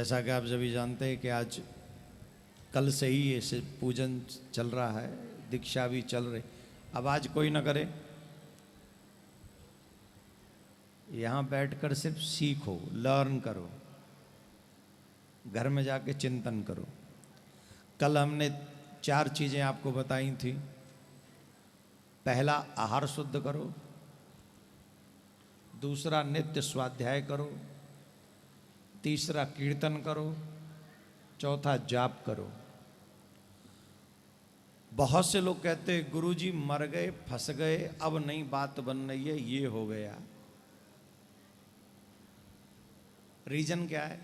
जैसा कि आप सभी जानते हैं कि आज कल से ही ये पूजन चल रहा है, दीक्षा भी चल रही। अब आज कोई ना करे, यहाँ बैठकर सिर्फ सीखो, लर्न करो, घर में जाके चिंतन करो। कल हमने 4 चीज़ें आपको बताई थी। पहला, आहार शुद्ध करो। दूसरा, नित्य स्वाध्याय करो। तीसरा, कीर्तन करो। चौथा, जाप करो। बहुत से लोग कहते हैं गुरुजी मर गए, फंस गए, अब नई बात बन रही है, ये हो गया। रीजन क्या है?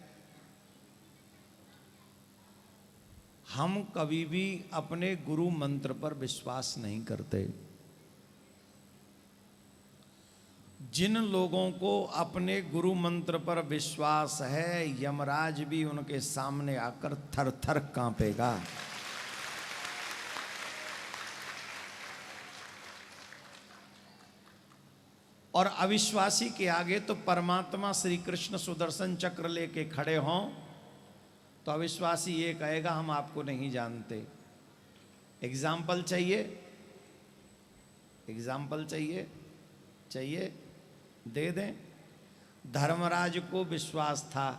हम कभी भी अपने गुरु मंत्र पर विश्वास नहीं करते। जिन लोगों को अपने गुरु मंत्र पर विश्वास है, यमराज भी उनके सामने आकर थर थर कांपेगा। और अविश्वासी के आगे तो परमात्मा श्री कृष्ण सुदर्शन चक्र लेके खड़े हों तो अविश्वासी ये कहेगा हम आपको नहीं जानते। एग्जाम्पल चाहिए? एग्जाम्पल चाहिए? चाहिए, दे दें। धर्मराज को विश्वास था,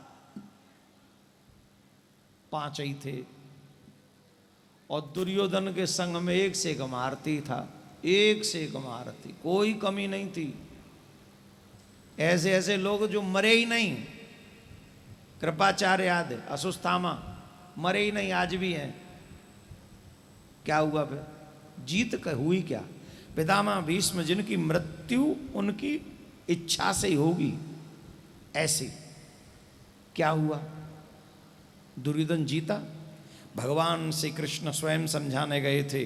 5 ही थे, और दुर्योधन के संग में एक से एक महारथी था, एक से एक महारथी, कोई कमी नहीं थी। ऐसे ऐसे लोग जो मरे ही नहीं, कृपाचार्य याद है, असुस्थामा मरे ही नहीं, आज भी हैं। क्या हुआ फिर? जीत हुई क्या? पितामह भीष्म जिनकी मृत्यु उनकी इच्छा से ही होगी, ऐसे क्या हुआ? दुर्योधन जीता। भगवान श्री कृष्ण स्वयं समझाने गए थे,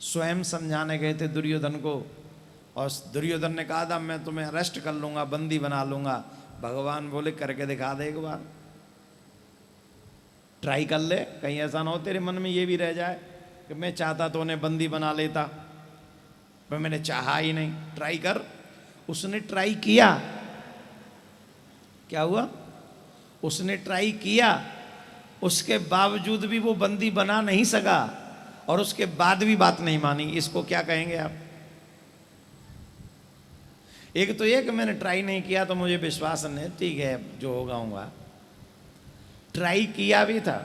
स्वयं समझाने गए थे दुर्योधन को, और दुर्योधन ने कहा था मैं तुम्हें अरेस्ट कर लूंगा, बंदी बना लूंगा। भगवान बोले करके दिखा दे एक बार, ट्राई कर ले, कहीं ऐसा ना हो तेरे मन में ये भी रह जाए कि मैं चाहता तो उन्हें बंदी बना लेता, पर मैंने चाहा ही नहीं। ट्राई कर। उसने ट्राई किया, क्या हुआ? उसने ट्राई किया, उसके बावजूद भी वो बंदी बना नहीं सका, और उसके बाद भी बात नहीं मानी। इसको क्या कहेंगे आप? एक तो ये कि मैंने ट्राई नहीं किया तो मुझे विश्वास नहीं, ठीक है जो होगा होगा। ट्राई किया भी था,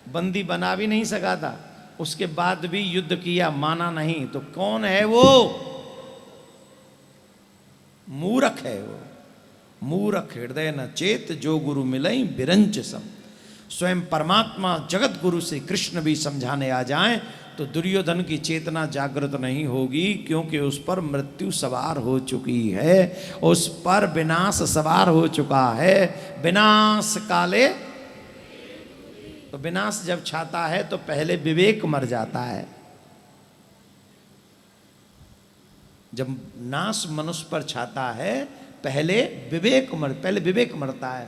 बंदी बना भी नहीं सका था, उसके बाद भी युद्ध किया, माना नहीं, तो कौन है वो? मूर्ख है वो। मूर्ख हृदय न चेत, जो गुरु मिलई बिरंच सम। स्वयं परमात्मा जगत गुरु से कृष्ण भी समझाने आ जाएं तो दुर्योधन की चेतना जागृत नहीं होगी, क्योंकि उस पर मृत्यु सवार हो चुकी है, उस पर विनाश सवार हो चुका है। विनाश काले, तो विनाश जब छाता है तो पहले विवेक मर जाता है। जब नाश मनुष्य पर छाता है पहले विवेक मरता है।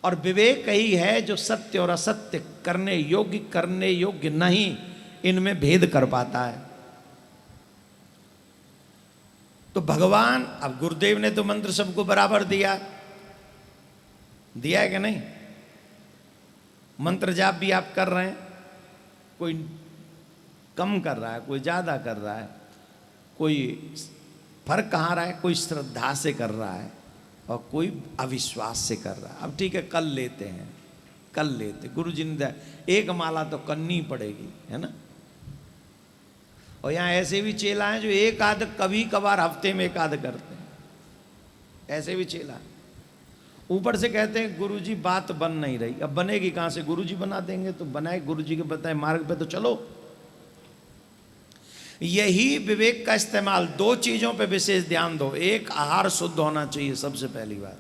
और विवेक ही है जो सत्य और असत्य, करने योग्य नहीं, इनमें भेद कर पाता है। तो भगवान, अब गुरुदेव ने तो मंत्र सबको बराबर दिया है कि नहीं? मंत्र जाप भी आप कर रहे हैं, कोई कम कर रहा है, कोई ज्यादा कर रहा है, कोई फर्क कहाँ रहा है? कोई श्रद्धा से कर रहा है और कोई अविश्वास से कर रहा है। अब ठीक है, कल लेते गुरु जी ने एक माला तो करनी ही पड़ेगी, है ना? और यहाँ ऐसे भी चेला हैं जो एक आध कभी कभार हफ्ते में एक आध करते हैं, ऐसे भी चेला हैं। ऊपर से कहते हैं गुरु जी बात बन नहीं रही। अब बनेगी कहाँ से? गुरु जी बना देंगे तो बनाए, गुरु जी के बताए मार्ग पे तो चलो। यही विवेक का इस्तेमाल, 2 चीजों पे विशेष ध्यान दो। एक, आहार शुद्ध होना चाहिए सबसे पहली बात,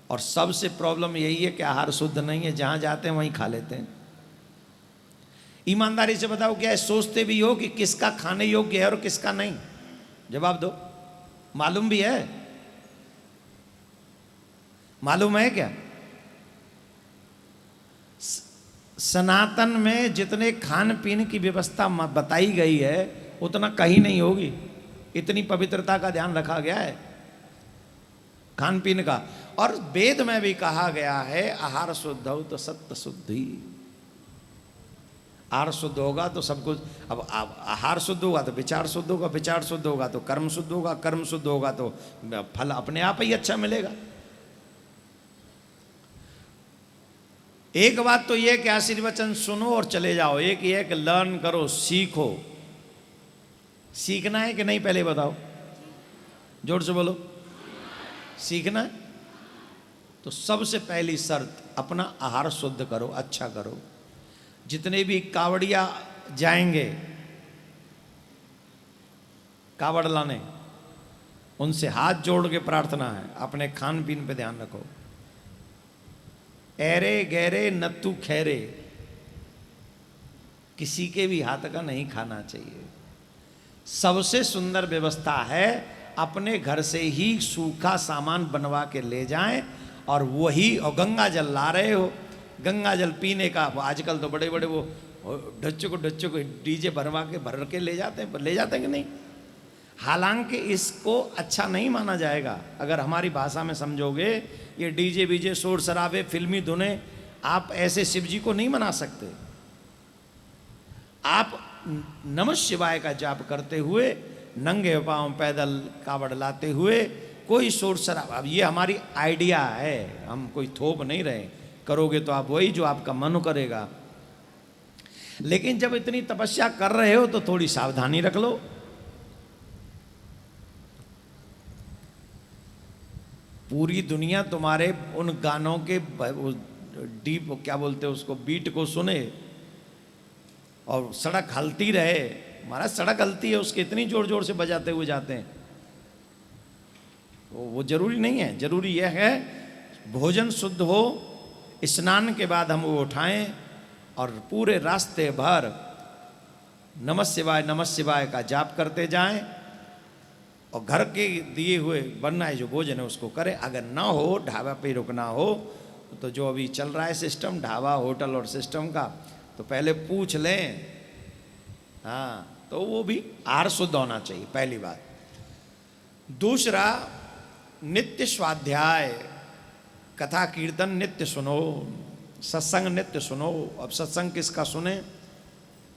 और सबसे प्रॉब्लम यही है कि आहार शुद्ध नहीं है, जहां जाते हैं वहीं खा लेते हैं। ईमानदारी से बताओ, क्या है? सोचते भी हो कि किसका खाने योग्य है और किसका नहीं? जवाब दो। मालूम भी है? मालूम है क्या? सनातन में जितने खान पीने की व्यवस्था बताई गई है उतना कहीं नहीं होगी। इतनी पवित्रता का ध्यान रखा गया है खान पीन का। और वेद में भी कहा गया है आहार शुद्ध हो तो सत्य शुद्धि। आहार शुद्ध होगा तो सब कुछ, अब आहार शुद्ध होगा तो विचार शुद्ध होगा, विचार शुद्ध होगा तो कर्म शुद्ध होगा, कर्म शुद्ध होगा तो फल अपने आप ही अच्छा मिलेगा। एक बात तो यह कि आशीर्वचन सुनो और चले जाओ, एक ये कि लर्न करो, सीखो। सीखना है कि नहीं पहले बताओ, जोर से बोलो। सीखना है तो सबसे पहली शर्त अपना आहार शुद्ध करो, अच्छा करो। जितने भी कावड़िया जाएंगे कावड़ लाने, उनसे हाथ जोड़ के प्रार्थना है अपने खान पीन पे ध्यान रखो। ऐरे गहरे नत्तू खैरे, किसी के भी हाथ का नहीं खाना चाहिए। सबसे सुंदर व्यवस्था है अपने घर से ही सूखा सामान बनवा के ले जाएं और वही, और गंगा जल ला रहे हो, गंगा जल पीने का आजकल तो बड़े बड़े वो डच्चों को डीजे भर के ले जाते हैं कि नहीं। हालांकि इसको अच्छा नहीं माना जाएगा अगर हमारी भाषा में समझोगे। ये डीजे बीजे शोर शराबे फिल्मी धुने, आप ऐसे शिव जी को नहीं मना सकते। आप नमः शिवाय का जाप करते हुए नंगे पांव पैदल कावड़ लाते हुए, कोई शोर शराब, अब ये हमारी आइडिया है, हम कोई थोप नहीं रहे। करोगे तो आप वही जो आपका मन करेगा, लेकिन जब इतनी तपस्या कर रहे हो तो थोड़ी सावधानी रख लो। पूरी दुनिया तुम्हारे उन गानों के डीप क्या बोलते हैं उसको, बीट को सुने और सड़क हलती रहे। महाराज सड़क हलती है, उसके इतनी जोर जोर से बजाते हुए जाते हैं, तो वो जरूरी नहीं है। जरूरी यह है भोजन शुद्ध हो, स्नान के बाद हम वो उठाएं और पूरे रास्ते भर नमः शिवाय का जाप करते जाएं, और घर के दिए हुए बनना जो भोजन है उसको करें। अगर ना हो, ढाबा पे रुकना हो, तो जो अभी चल रहा है सिस्टम ढाबा होटल और सिस्टम का, तो पहले पूछ लें। हाँ, तो वो भी आहार शुद्ध होना चाहिए, पहली बात। दूसरा, नित्य स्वाध्याय, कथा कीर्तन नित्य सुनो, सत्संग नित्य सुनो। अब सत्संग किसका सुने?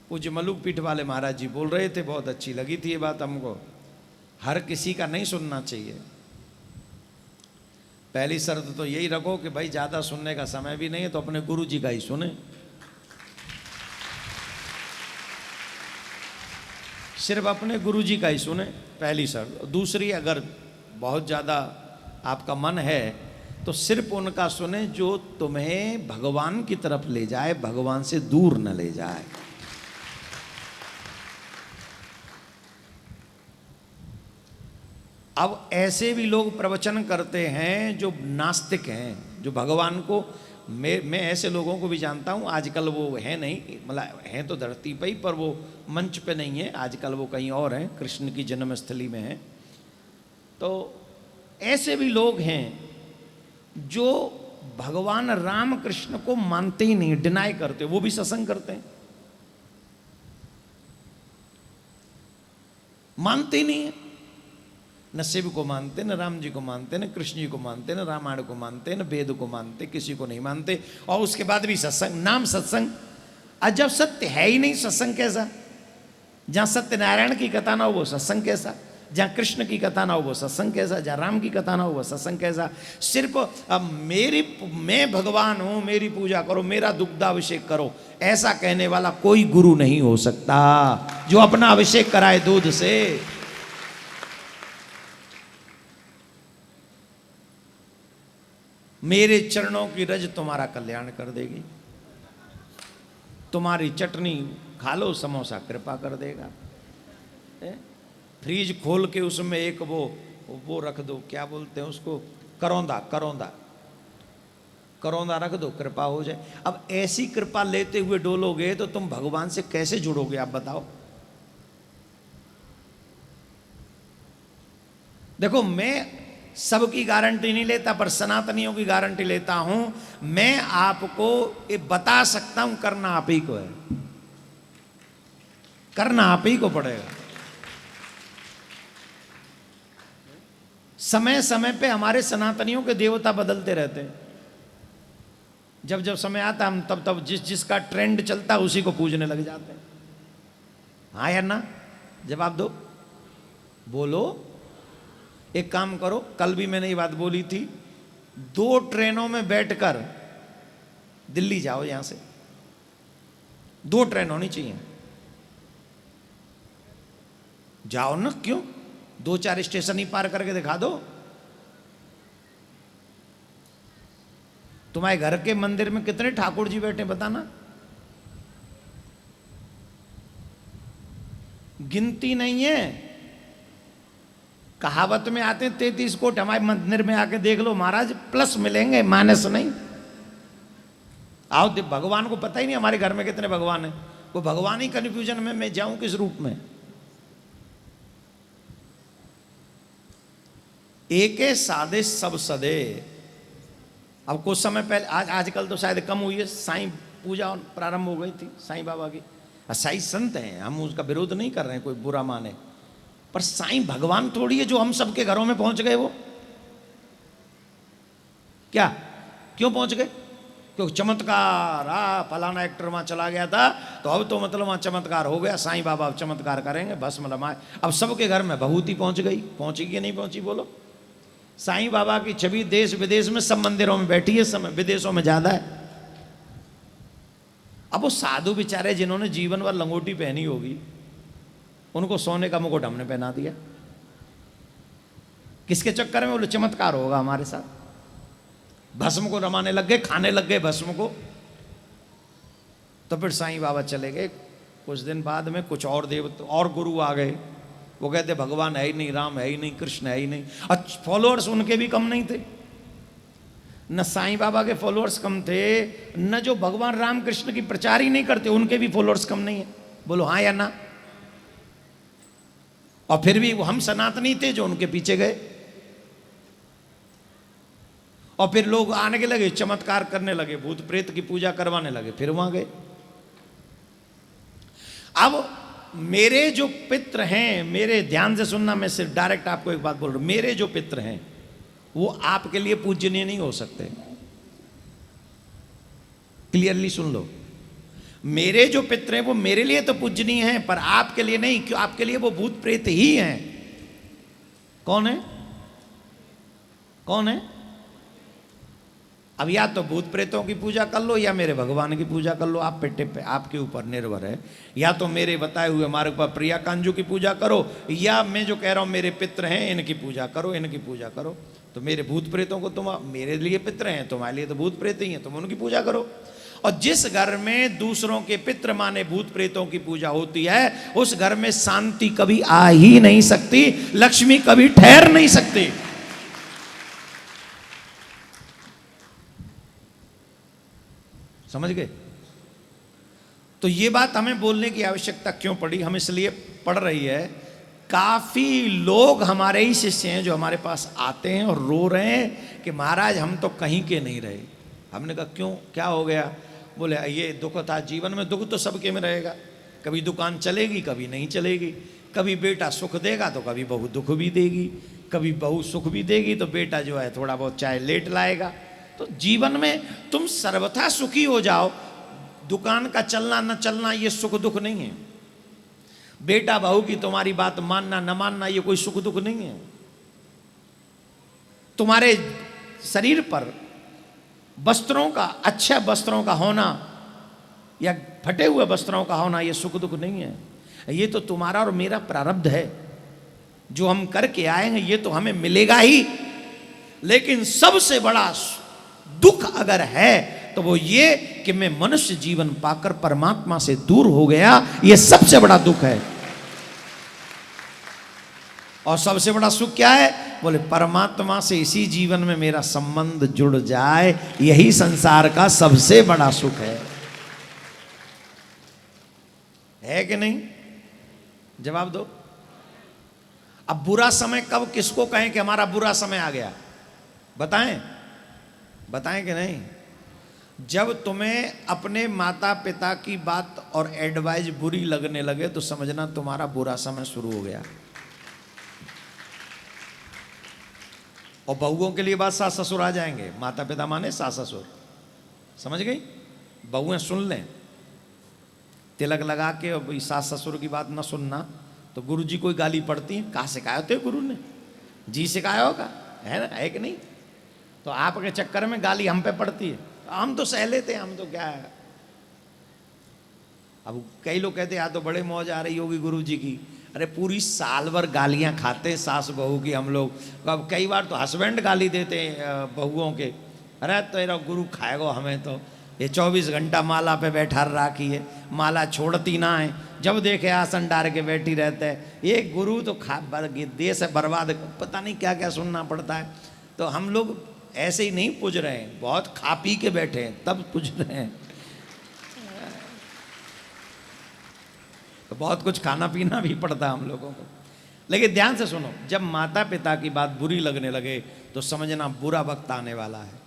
पूज्य मलुक पीठ वाले महाराज जी बोल रहे थे, बहुत अच्छी लगी थी ये बात हमको। हर किसी का नहीं सुनना चाहिए। पहली शर्त तो यही रखो कि भाई ज़्यादा सुनने का समय भी नहीं है, तो अपने गुरु जी का ही सुने। सिर्फ अपने गुरु जी का ही सुने, पहली शर्त। दूसरी, अगर बहुत ज़्यादा आपका मन है तो सिर्फ उनका सुने जो तुम्हें भगवान की तरफ ले जाए, भगवान से दूर न ले जाए। अब ऐसे भी लोग प्रवचन करते हैं जो नास्तिक हैं, जो भगवान को, मैं ऐसे लोगों को भी जानता हूँ। आजकल वो है नहीं, मतलब हैं तो धरती पे ही, पर वो मंच पे नहीं है आजकल, वो कहीं और हैं, कृष्ण की जन्मस्थली में हैं। तो ऐसे भी लोग हैं जो भगवान राम कृष्ण को मानते ही नहीं, डिनाई करते, वो भी सत्संग करते हैं, मानते ही नहीं है। न शिव को मानते, न राम जी को मानते, न कृष्ण जी को मानते, न रामायण को मानते, न वेद को मानते, किसी को नहीं मानते, और उसके बाद भी सत्संग, नाम सत्संग। आज जब सत्य है ही नहीं, सत्संग कैसा? जहाँ सत्यनारायण की कथा ना हो वो सत्संग कैसा? जहाँ कृष्ण की कथा ना हो वो सत्संग कैसा? जहाँ राम की कथा ना हो वो सत्संग कैसा? सिर्फ अब मैं भगवान हूँ, मेरी पूजा करो, मेरा दुग्धाभिषेक करो, ऐसा कहने वाला कोई गुरु नहीं हो सकता जो अपना अभिषेक कराए दूध से। मेरे चरणों की रज तुम्हारा कल्याण कर देगी, तुम्हारी चटनी खा लो, समोसा कृपा कर देगा। फ्रीज खोल के उसमें एक वो रख दो, क्या बोलते हैं उसको, करौंदा रख दो, कृपा हो जाए। अब ऐसी कृपा लेते हुए डोलोगे तो तुम भगवान से कैसे जुड़ोगे, आप बताओ। देखो, मैं सबकी गारंटी नहीं लेता, पर सनातनियों की गारंटी लेता हूं। मैं आपको ये बता सकता हूं, करना आप ही को है, करना आप ही को पड़ेगा। समय समय पे हमारे सनातनियों के देवता बदलते रहते हैं। जब जब समय आता हम तब तब जिसका ट्रेंड चलता उसी को पूजने लग जाते हैं। हाँ या ना? जवाब दो, बोलो। एक काम करो, कल भी मैंने ये बात बोली थी, 2 ट्रेनों में बैठकर दिल्ली जाओ। यहां से 2 ट्रेन होनी चाहिए। जाओ ना, क्यों? 2-4 स्टेशन ही पार करके दिखा दो। तुम्हारे घर के मंदिर में कितने ठाकुर जी बैठे बताना? गिनती नहीं है। कहावत में आते 33 कोट, हमारे मंदिर में आके देख लो महाराज, प्लस मिलेंगे, माइनस नहीं। आओ, भगवान को पता ही नहीं हमारे घर में कितने भगवान हैं। वो भगवान ही कंफ्यूजन में मैं जाऊं किस रूप में। एके साधे सब सदे। अब कुछ समय पहले, आजकल तो शायद कम हुई है, साईं पूजा प्रारंभ हो गई थी साईं बाबा की। साईं संत हैं, हम उसका विरोध नहीं कर रहे हैं, कोई बुरा माने, पर साईं भगवान थोड़ी है जो हम सबके घरों में पहुंच गए। वो क्या, क्यों पहुंच गए? क्योंकि चमत्कार, फलाना एक्टर वहां चला गया था तो अब तो मतलब वहां चमत्कार हो गया, साईं बाबा अब चमत्कार करेंगे, बस मतलब अब सबके घर में भभूति पहुंच गई। पहुंची कि नहीं पहुंची बोलो? साईं बाबा की छवि देश विदेश में सब मंदिरों में बैठी है, समय विदेशों में ज्यादा है। अब वो साधु बेचारे जिन्होंने जीवन भर लंगोटी पहनी होगी, उनको सोने का मुकुट हमने पहना दिया। किसके चक्कर में? बोले चमत्कार होगा हमारे साथ। भस्म को रमाने लग गए, खाने लग गए भस्म को। तो फिर साईं बाबा चले गए। कुछ दिन बाद में कुछ और देवता और गुरु आ गए। वो कहते भगवान है ही नहीं, राम है ही नहीं, कृष्ण है ही नहीं। और फॉलोअर्स उनके भी कम नहीं थे। न साईं बाबा के फॉलोअर्स कम थे, न जो भगवान राम कृष्ण की प्रचार ही नहीं करते उनके भी फॉलोअर्स कम नहीं है। बोलो हाँ या ना? और फिर भी वो हम सनातनी थे जो उनके पीछे गए। और फिर लोग आने के लगे, चमत्कार करने लगे, भूत प्रेत की पूजा करवाने लगे, फिर वहां गए। अब मेरे जो पितृ हैं, मेरे ध्यान से सुनना, मैं सिर्फ डायरेक्ट आपको एक बात बोल रहा हूं, मेरे जो पितृ हैं वो आपके लिए पूजनीय नहीं हो सकते। क्लियरली सुन लो, मेरे जो पितृ हैं वो मेरे लिए तो पूजनीय हैं, पर आपके लिए नहीं। क्यों? आपके लिए वो भूत प्रेत ही हैं। कौन है? कौन है? अब या तो भूत प्रेतों की पूजा कर लो या मेरे भगवान की पूजा कर लो, आप पे आपके ऊपर निर्भर है। या तो मेरे बताए हुए मार्ग पर प्रिया कांजू की पूजा करो, या मैं जो कह रहा हूं मेरे पितृ हैं इनकी पूजा करो, इनकी पूजा करो। तो मेरे भूत प्रेतों को तुम, मेरे लिए पितृ हैं, तुम्हारे लिए तो भूत प्रेत ही हैं, तुम उनकी पूजा करो। और जिस घर में दूसरों के पितृ माने भूत प्रेतों की पूजा होती है, उस घर में शांति कभी आ ही नहीं सकती, लक्ष्मी कभी ठहर नहीं सकती। समझ गए? तो ये बात हमें बोलने की आवश्यकता क्यों पड़ी? हम इसलिए पड़ रही है, काफी लोग हमारे ही शिष्य हैं जो हमारे पास आते हैं और रो रहे हैं कि महाराज हम तो कहीं के नहीं रहे। हमने कहा क्यों, क्या हो गया? बोले ये दुख था जीवन में। दुख तो सबके में रहेगा, कभी दुकान चलेगी कभी नहीं चलेगी, कभी बेटा सुख देगा तो कभी बहू दुख भी देगी, कभी बहू सुख भी देगी तो बेटा जो है थोड़ा बहुत चाहे लेट लाएगा। तो जीवन में तुम सर्वथा सुखी हो जाओ, दुकान का चलना न चलना ये सुख दुख नहीं है। बेटा बहू की तुम्हारी बात मानना न मानना ये कोई सुख दुख नहीं है। तुम्हारे शरीर पर वस्त्रों का, अच्छे वस्त्रों का होना या फटे हुए वस्त्रों का होना ये सुख दुख नहीं है। ये तो तुम्हारा और मेरा प्रारब्ध है, जो हम करके आएंगे ये तो हमें मिलेगा ही। लेकिन सबसे बड़ा दुख अगर है तो वो ये कि मैं मनुष्य जीवन पाकर परमात्मा से दूर हो गया, ये सबसे बड़ा दुख है। और सबसे बड़ा सुख क्या है? बोले परमात्मा से इसी जीवन में मेरा संबंध जुड़ जाए, यही संसार का सबसे बड़ा सुख है कि नहीं? जवाब दो। अब बुरा समय कब किसको कहें कि हमारा बुरा समय आ गया? बताएं, बताएं कि नहीं? जब तुम्हें अपने माता पिता की बात और एडवाइस बुरी लगने लगे तो समझना तुम्हारा बुरा समय शुरू हो गया। और बहुओं के लिए बात सास ससुर आ जाएंगे। माता पिता माने सास ससुर, समझ गई? बहुएं सुन लें, तिलक लगा के और भाई सास ससुर की बात ना सुनना तो गुरु जी कोई गाली पड़ती है, कहाँ सिखाया होते गुरु ने? जी सिखाया होगा, है ना, है कि नहीं? तो आपके चक्कर में गाली हम पे पड़ती है, हम तो सह लेते हैं, हम तो क्या है। अब कई लोग कहते हैं या तो बड़े मौज आ रही होगी गुरु जी की। अरे पूरी साल भर गालियां खाते हैं सास बहू की हम लोग। अब कई बार तो हस्बैंड गाली देते हैं बहुओं के, अरे तेरा गुरु खाएगा हमें, तो ये 24 घंटा माला पे बैठा राखी है, माला छोड़ती ना है, जब देखे आसन डाल के बैठी रहते हैं। ये गुरु तो देश है बर्बाद, पता नहीं क्या क्या सुनना पड़ता है। तो हम लोग ऐसे ही नहीं पूज रहे हैं, बहुत खा पी के बैठे हैं तब पूज रहे हैं। तो बहुत कुछ खाना पीना भी पड़ता है हम लोगों को। लेकिन ध्यान से सुनो, जब माता पिता की बात बुरी लगने लगे तो समझना बुरा वक्त आने वाला है।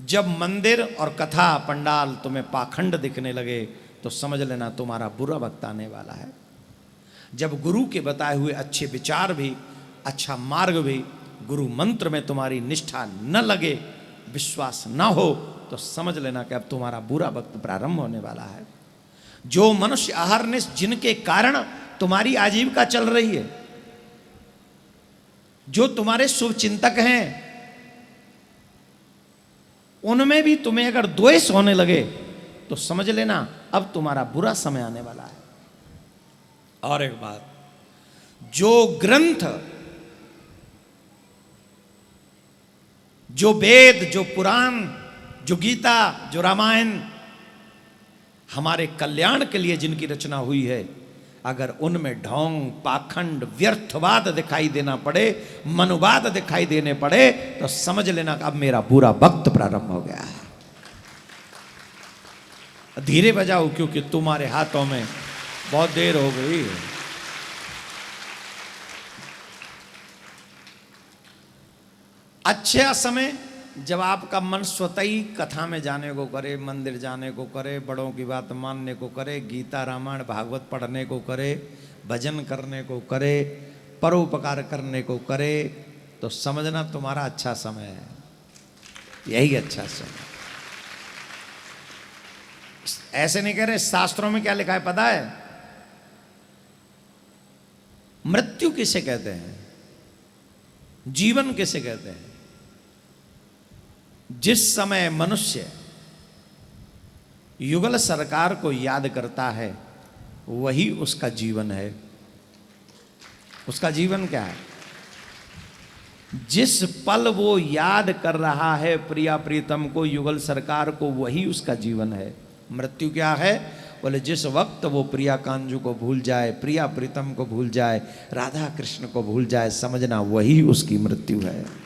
जब मंदिर और कथा पंडाल तुम्हें पाखंड दिखने लगे तो समझ लेना तुम्हारा बुरा वक्त आने वाला है। जब गुरु के बताए हुए अच्छे विचार भी, अच्छा मार्ग भी, गुरु मंत्र में तुम्हारी निष्ठा न लगे, विश्वास न हो, तो समझ लेना कि अब तुम्हारा बुरा वक्त प्रारंभ होने वाला है। जो मनुष्य अहरनिश जिनके कारण तुम्हारी आजीविका चल रही है, जो तुम्हारे शुभ चिंतक हैं, उनमें भी तुम्हें अगर द्वेष होने लगे तो समझ लेना अब तुम्हारा बुरा समय आने वाला है। और एक बात, जो ग्रंथ, जो वेद, जो पुराण, जो गीता, जो रामायण हमारे कल्याण के लिए जिनकी रचना हुई है, अगर उनमें ढोंग, पाखंड, व्यर्थवाद दिखाई देना पड़े, मनुवाद दिखाई देने पड़े, तो समझ लेना अब मेरा बुरा वक्त प्रारंभ हो गया है। धीरे बजाओ क्योंकि तुम्हारे हाथों में बहुत देर हो गई। अच्छा समय जब आपका मन स्वतः ही कथा में जाने को करे, मंदिर जाने को करे, बड़ों की बात मानने को करे, गीता रामायण भागवत पढ़ने को करे, भजन करने को करे, परोपकार करने को करे, तो समझना तुम्हारा अच्छा समय है, यही अच्छा समय। ऐसे नहीं कह रहे, शास्त्रों में क्या लिखा है पता है? मृत्यु किसे कहते हैं, जीवन किसे कहते हैं? जिस समय मनुष्य युगल सरकार को याद करता है वही उसका जीवन है। उसका जीवन क्या है? जिस पल वो याद कर रहा है प्रिया प्रीतम को, युगल सरकार को, वही उसका जीवन है। मृत्यु क्या है? बोले जिस वक्त वो प्रिया कांजू को भूल जाए, प्रिया प्रीतम को भूल जाए, राधा कृष्ण को भूल जाए, समझना वही उसकी मृत्यु है।